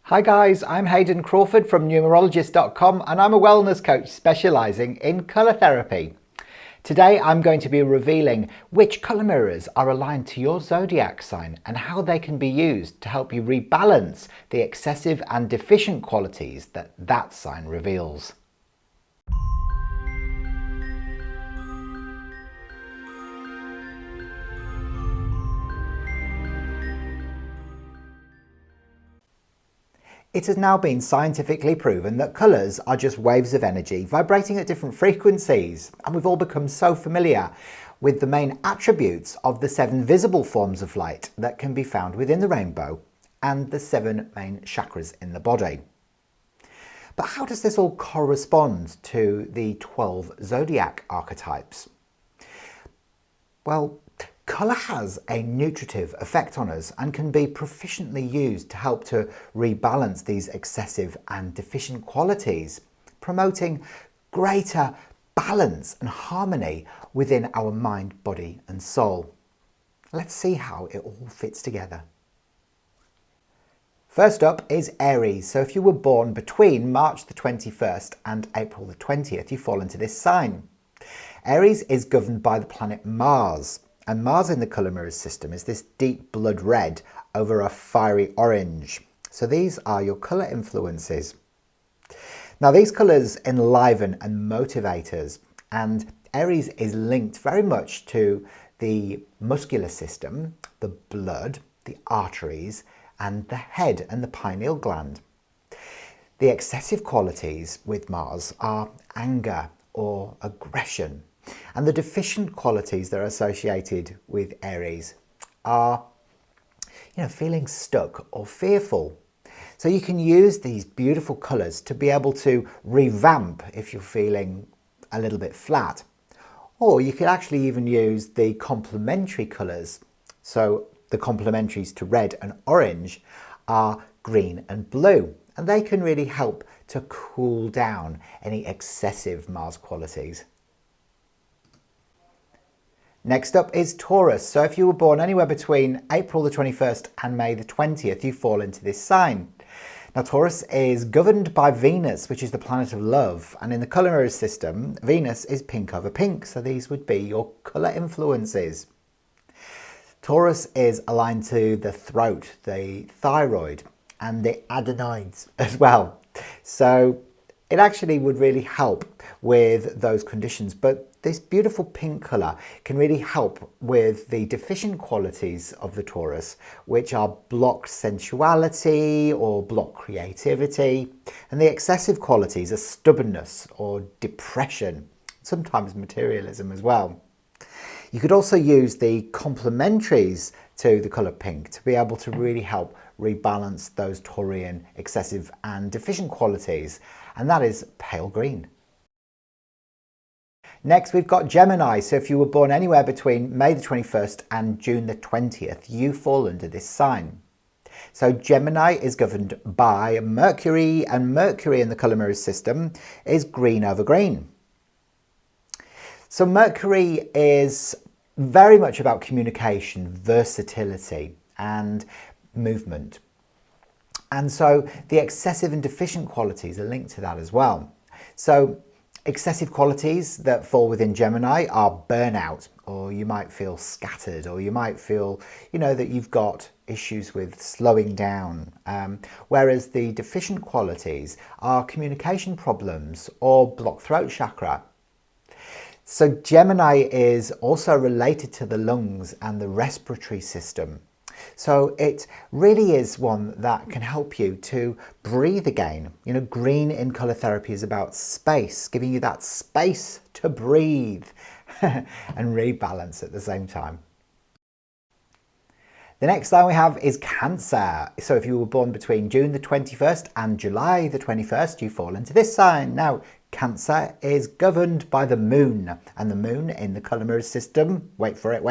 Hi guys, I'm Hayden Crawford from Numerologist.com and I'm a wellness coach specialising in colour therapy. Today I'm going to be revealing which colour mirrors are aligned to your zodiac sign and how they can be used to help you rebalance the excessive and deficient qualities that sign reveals. It has now been scientifically proven that colours are just waves of energy vibrating at different frequencies, and we've all become so familiar with the main attributes of the 7 visible forms of light that can be found within the rainbow and the 7 main chakras in the body. But how does this all correspond to the 12 zodiac archetypes? Well, colour has a nutritive effect on us and can be proficiently used to help to rebalance these excessive and deficient qualities, promoting greater balance and harmony within our mind, body and soul. Let's see how it all fits together. First up is Aries. So if you were born between March the 21st and April the 20th, you fall into this sign. Aries is governed by the planet Mars. And Mars in the colour mirror system is this deep blood red over a fiery orange. So these are your colour influences. Now these colours enliven and motivate us, and Aries is linked very much to the muscular system, the blood, the arteries and the head and the pineal gland. The excessive qualities with Mars are anger or aggression. And the deficient qualities that are associated with Aries are, feeling stuck or fearful. So you can use these beautiful colours to be able to revamp if you're feeling a little bit flat. Or you could actually even use the complementary colours. So the complementaries to red and orange are green and blue. And they can really help to cool down any excessive Mars qualities. Next up is Taurus. So if you were born anywhere between April the 21st and May the 20th, you fall into this sign. Now Taurus is governed by Venus, which is the planet of love. And in the colour mirror system, Venus is pink over pink. So these would be your colour influences. Taurus is aligned to the throat, the thyroid and the adenoids as well. So it actually would really help with those conditions. But this beautiful pink colour can really help with the deficient qualities of the Taurus, which are blocked sensuality or blocked creativity. And the excessive qualities are stubbornness or depression, sometimes materialism as well. You could also use the complementaries to the colour pink to be able to really help rebalance those Taurian excessive and deficient qualities, and that is pale green. Next we've got Gemini. So if you were born anywhere between May the 21st and June the 20th, you fall under this sign. So Gemini is governed by Mercury, and Mercury in the colour mirror system is green over green. So Mercury is very much about communication, versatility and movement. And so the excessive and deficient qualities are linked to that as well. So excessive qualities that fall within Gemini are burnout, or you might feel scattered, or you might feel, that you've got issues with slowing down. Whereas the deficient qualities are communication problems or blocked throat chakra. So Gemini is also related to the lungs and the respiratory system. So it really is one that can help you to breathe again. Green in colour therapy is about space, giving you that space to breathe and rebalance at the same time. The next sign we have is Cancer. So if you were born between June the 21st and July the 21st, you fall into this sign. Now, Cancer is governed by the moon, and the moon in the colour mirror system, wait for it,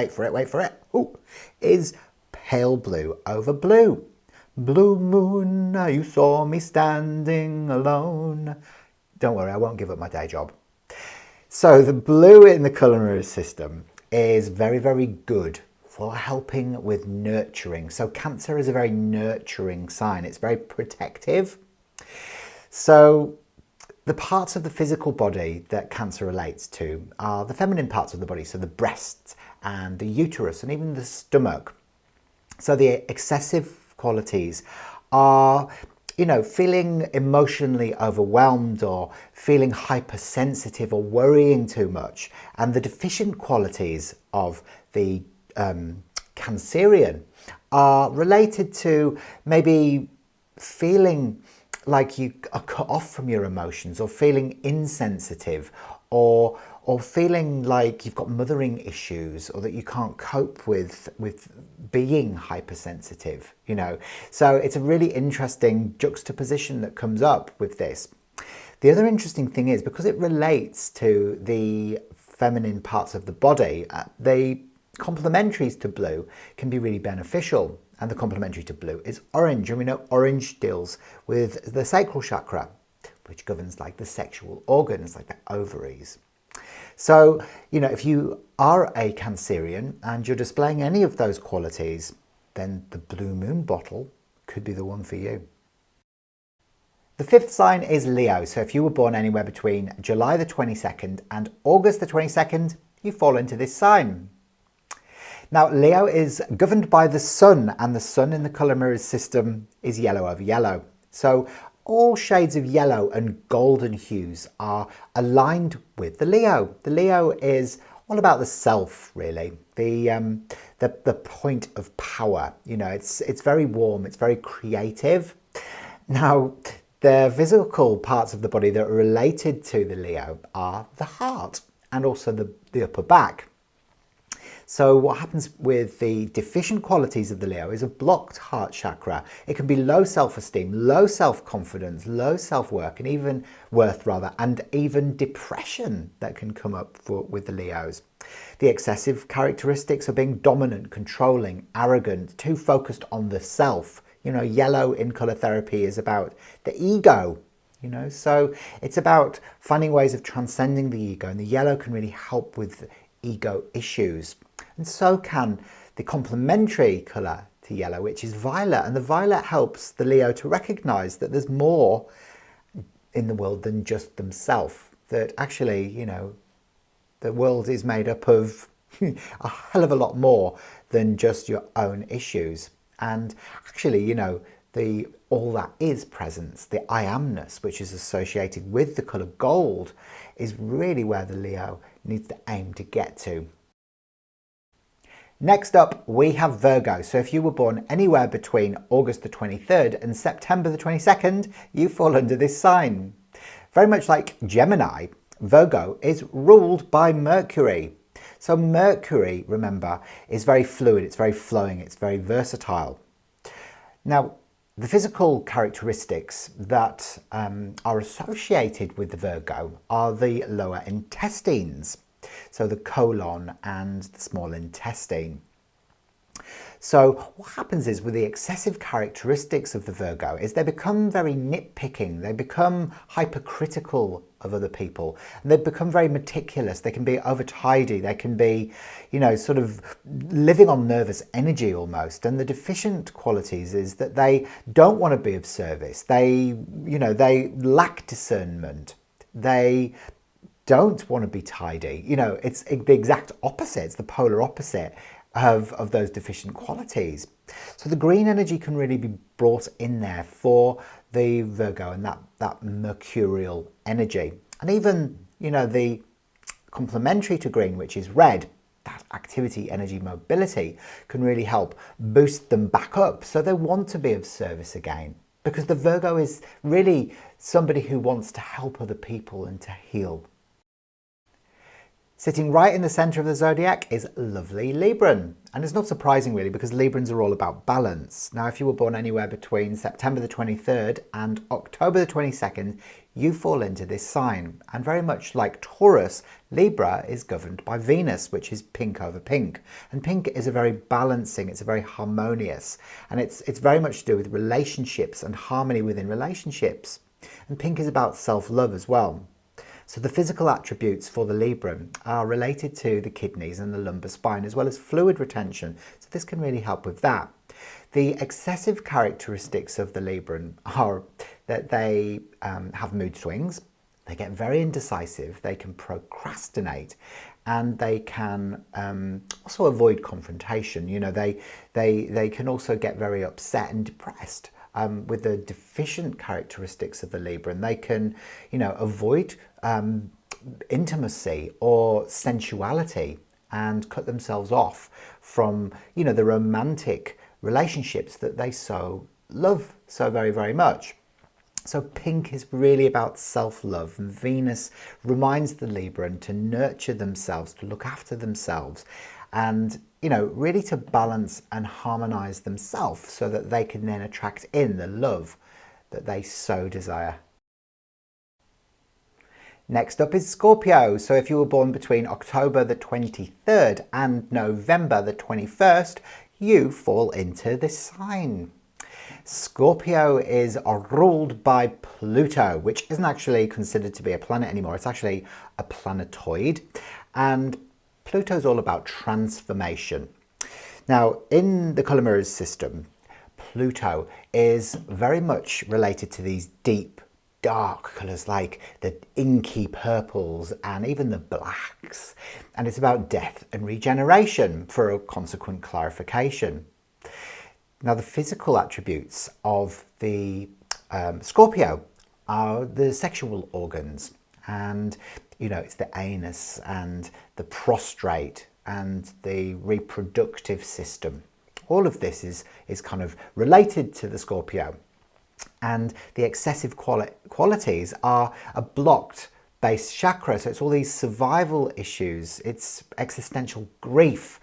is pale blue over blue. Blue moon, now you saw me standing alone. Don't worry, I won't give up my day job. So the blue in the colour mirror system is very, very good for helping with nurturing. So Cancer is a very nurturing sign. It's very protective. So the parts of the physical body that Cancer relates to are the feminine parts of the body, so the breasts and the uterus and even the stomach. So the excessive qualities are, you know, feeling emotionally overwhelmed or feeling hypersensitive or worrying too much. And the deficient qualities of the Cancerian are related to maybe feeling like you are cut off from your emotions, or feeling insensitive, or feeling like you've got mothering issues, or that you can't cope with being hypersensitive, you know. So it's a really interesting juxtaposition that comes up with this. The other interesting thing is, because it relates to the feminine parts of the body, the complementaries to blue can be really beneficial. And the complementary to blue is orange. And we know orange deals with the sacral chakra, which governs like the sexual organs, like the ovaries. So, you know, if you are a Cancerian and you're displaying any of those qualities, then the blue moon bottle could be the one for you. The fifth sign is Leo. So if you were born anywhere between July the 22nd and August the 22nd, you fall into this sign. Now, Leo is governed by the sun, and the sun in the colour mirrors system is yellow over yellow. So all shades of yellow and golden hues are aligned with the Leo. The Leo is all about the self, really, the point of power. You know, it's very warm, it's very creative. Now, the physical parts of the body that are related to the Leo are the heart and also the upper back. So what happens with the deficient qualities of the Leo is a blocked heart chakra. It can be low self-esteem, low self-confidence, low self-worth, and even even depression that can come up with the Leos. The excessive characteristics are being dominant, controlling, arrogant, too focused on the self. You know, yellow in colour therapy is about the ego. You know, so it's about finding ways of transcending the ego, and the yellow can really help with ego issues. And so can the complementary colour to yellow, which is violet. And the violet helps the Leo to recognise that there's more in the world than just themselves. That actually, you know, the world is made up of a hell of a lot more than just your own issues. And actually, you know, all that is presence, the I amness, which is associated with the colour gold, is really where the Leo needs to aim to get to. Next up, we have Virgo. So if you were born anywhere between August the 23rd and September the 22nd, you fall under this sign. Very much like Gemini, Virgo is ruled by Mercury. So Mercury, remember, is very fluid, it's very flowing, it's very versatile. Now, the physical characteristics that are associated with the Virgo are the lower intestines. So the colon and the small intestine. So what happens is, with the excessive characteristics of the Virgo, is they become very nitpicking, they become hypercritical of other people, and they become very meticulous, they can be over tidy, they can be, you know, sort of living on nervous energy almost. And the deficient qualities is that they don't want to be of service, they lack discernment, they don't want to be tidy. You know, it's the exact opposite, it's the polar opposite of those deficient qualities. So the green energy can really be brought in there for the Virgo, and that mercurial energy. And even, you know, the complementary to green, which is red, that activity, energy, mobility, can really help boost them back up. So they want to be of service again, because the Virgo is really somebody who wants to help other people and to heal. Sitting right in the centre of the zodiac is lovely Libran. And it's not surprising really, because Librans are all about balance. Now, if you were born anywhere between September the 23rd and October the 22nd, you fall into this sign. And very much like Taurus, Libra is governed by Venus, which is pink over pink. And pink is a very balancing, it's a very harmonious, and it's very much to do with relationships and harmony within relationships. And pink is about self-love as well. So the physical attributes for the Libran are related to the kidneys and the lumbar spine, as well as fluid retention. So this can really help with that. The excessive characteristics of the Libran are that they have mood swings, they get very indecisive, they can procrastinate, and they can also avoid confrontation. You know, they can also get very upset and depressed. With the deficient characteristics of the Libran, they can, you know, avoid intimacy or sensuality and cut themselves off from, you know, the romantic relationships that they so love so very, very much. So pink is really about self-love, and Venus reminds the Libran to nurture themselves, to look after themselves, and, you know, really to balance and harmonize themselves so that they can then attract in the love that they so desire. Next up is Scorpio. So if you were born between October the 23rd and November the 21st, you fall into this sign. Scorpio is ruled by Pluto, which isn't actually considered to be a planet anymore. It's actually a planetoid, and Pluto's all about transformation. Now, in the colour mirrors system, Pluto is very much related to these deep, dark colours like the inky purples and even the blacks. And it's about death and regeneration for a consequent clarification. Now, the physical attributes of the Scorpio are the sexual organs, and, you know, it's the anus and the prostrate and the reproductive system. All of this is kind of related to the Scorpio, and the excessive qualities are a blocked base chakra. So it's all these survival issues, it's existential grief,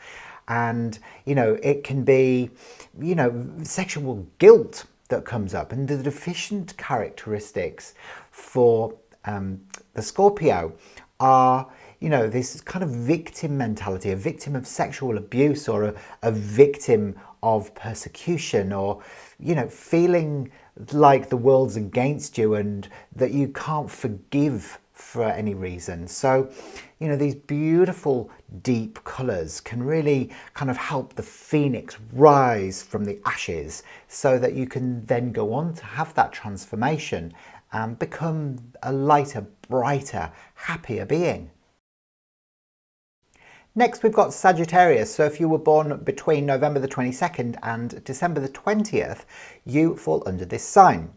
and, you know, it can be, you know, sexual guilt that comes up. And the deficient characteristics for the Scorpio are, you know, this kind of victim mentality, a victim of sexual abuse, or a victim of persecution, or, you know, feeling like the world's against you and that you can't forgive for any reason. So, you know, these beautiful deep colours can really kind of help the phoenix rise from the ashes, so that you can then go on to have that transformation and become a lighter, brighter, happier being. Next, we've got Sagittarius. So if you were born between November the 22nd and December the 20th, you fall under this sign.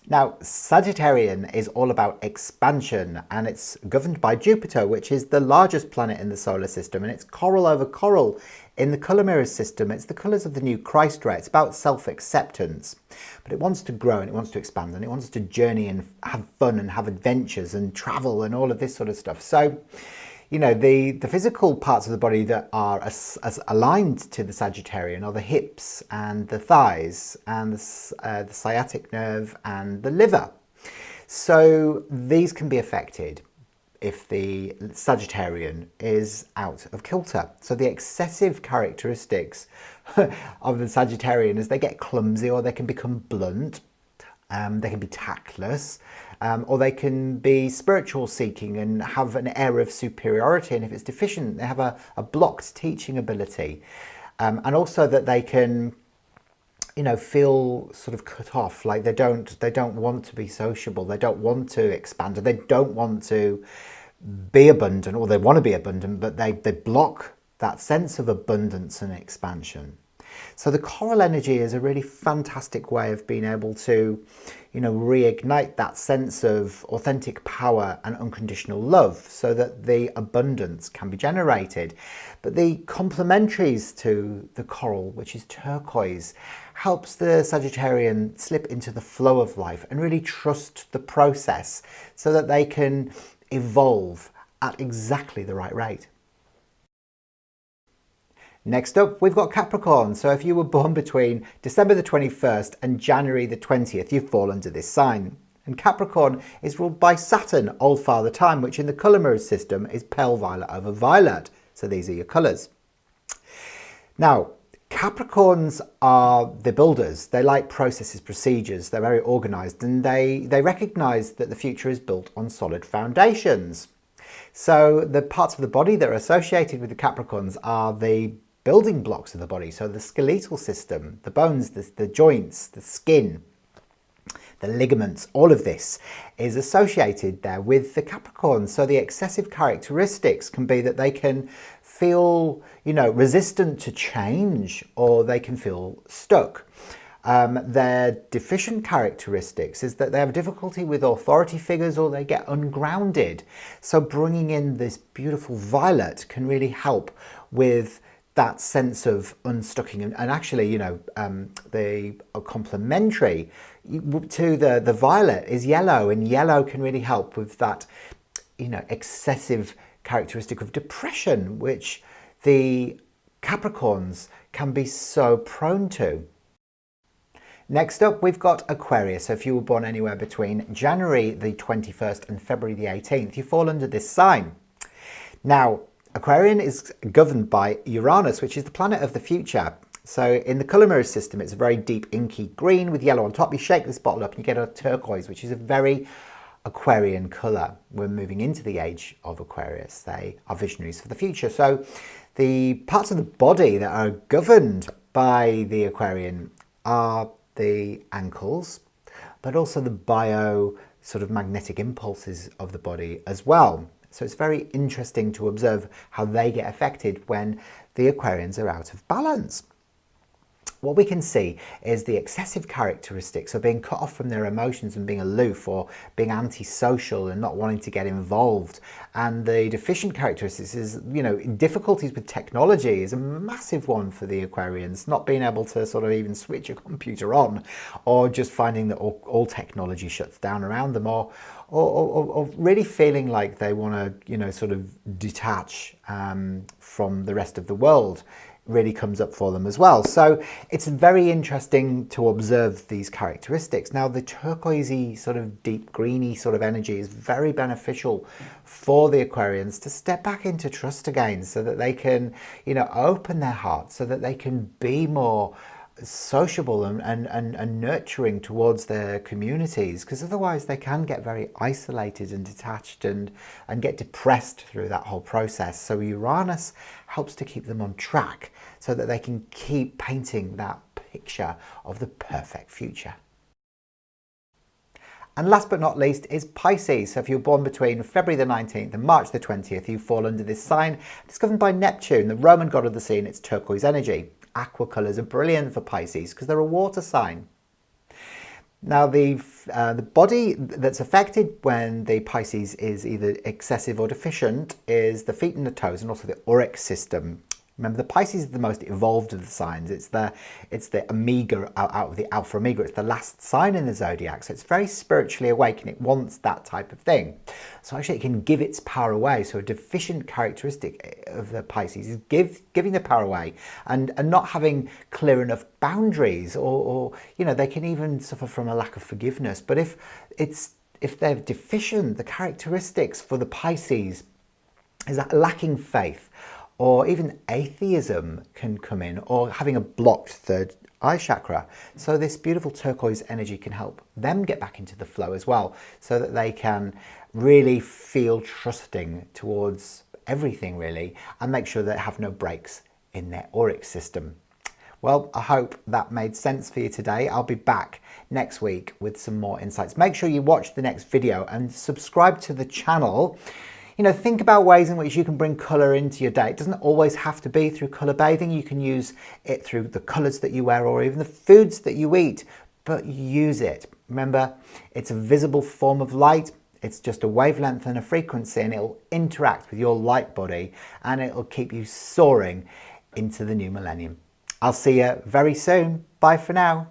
Now, Sagittarian is all about expansion, and it's governed by Jupiter, which is the largest planet in the solar system, and it's coral over coral. In the colour mirrors system, it's the colours of the new Christ ray. It's about self-acceptance, but it wants to grow and it wants to expand and it wants to journey and have fun and have adventures and travel and all of this sort of stuff. So, you know, the physical parts of the body that are as aligned to the Sagittarian are the hips and the thighs and the sciatic nerve and the liver. So these can be affected if the Sagittarian is out of kilter. So the excessive characteristics of the Sagittarian is they get clumsy, or they can become blunt, they can be tactless, or they can be spiritual seeking and have an air of superiority, and if it's deficient they have a blocked teaching ability, and also that they can, you know, feel sort of cut off, like they don't want to be sociable, they don't want to expand, they don't want to be abundant, or they want to be abundant, but they block that sense of abundance and expansion. So the coral energy is a really fantastic way of being able to, you know, reignite that sense of authentic power and unconditional love, so that the abundance can be generated. But the complementaries to the coral, which is turquoise, helps the Sagittarian slip into the flow of life and really trust the process, so that they can evolve at exactly the right rate. Next up, we've got Capricorn. So if you were born between December the 21st and January the 20th, you fall under this sign. And Capricorn is ruled by Saturn, old father time, which in the colour mirror system is pale violet over violet. So these are your colours. Now, Capricorns are the builders. They like processes, procedures. They're very organized, and they recognize that the future is built on solid foundations. So the parts of the body that are associated with the Capricorns are the building blocks of the body. So the skeletal system, the bones, the joints, the skin, the ligaments, all of this is associated there with the Capricorns. So the excessive characteristics can be that they can feel, resistant to change, or they can feel stuck. Their deficient characteristics is that they have difficulty with authority figures, or they get ungrounded. So bringing in this beautiful violet can really help with that sense of unstucking, and actually, the complementary to the violet is yellow, and yellow can really help with that, excessive characteristic of depression, which the Capricorns can be so prone to. Next up, we've got Aquarius. So if you were born anywhere between January the 21st and February the 18th, you fall under this sign. Now, Aquarian is governed by Uranus, which is the planet of the future. So in the colour mirror system, it's a very deep inky green with yellow on top. You shake this bottle up and you get a turquoise, which is a very Aquarian colour. We're moving into the age of Aquarius. They are visionaries for the future. So the parts of the body that are governed by the Aquarian are the ankles, but also the magnetic impulses of the body as well. So it's very interesting to observe how they get affected when the Aquarians are out of balance. What we can see is the excessive characteristics of being cut off from their emotions and being aloof, or being antisocial and not wanting to get involved. And the deficient characteristics is, difficulties with technology is a massive one for the Aquarians, not being able to sort of even switch a computer on, or just finding that all technology shuts down around them, or really feeling like they want to, sort of detach from the rest of the world. Really comes up for them as well. So it's very interesting to observe these characteristics. Now, the turquoisey, sort of deep greeny sort of energy is very beneficial for the Aquarians to step back into trust again, so that they can, open their hearts, so that they can be more sociable and nurturing towards their communities, because otherwise they can get very isolated and detached and get depressed through that whole process. So Uranus helps to keep them on track, so that they can keep painting that picture of the perfect future. And last but not least is Pisces. So if you're born between February the 19th and March the 20th, you fall under this sign. It's governed by Neptune, the Roman god of the sea, and it's turquoise energy. Aqua colours are brilliant for Pisces because they're a water sign. Now, the body that's affected when the Pisces is either excessive or deficient is the feet and the toes, and also the auric system. Remember, the Pisces is the most evolved of the signs. It's the omega out of the alpha omega. It's the last sign in the zodiac. So it's very spiritually awake, and it wants that type of thing. So actually it can give its power away. So a deficient characteristic of the Pisces is giving the power away and not having clear enough boundaries, or they can even suffer from a lack of forgiveness. But if they're deficient, the characteristics for the Pisces is that lacking faith, or even atheism can come in, or having a blocked third eye chakra. So this beautiful turquoise energy can help them get back into the flow as well, so that they can really feel trusting towards everything really, and make sure they have no breaks in their auric system. Well, I hope that made sense for you today. I'll be back next week with some more insights. Make sure you watch the next video and subscribe to the channel. Think about ways in which you can bring colour into your day. It doesn't always have to be through colour bathing. You can use it through the colours that you wear, or even the foods that you eat, but use it. Remember, it's a visible form of light. It's just a wavelength and a frequency, and it'll interact with your light body, and it'll keep you soaring into the new millennium. I'll see you very soon. Bye for now.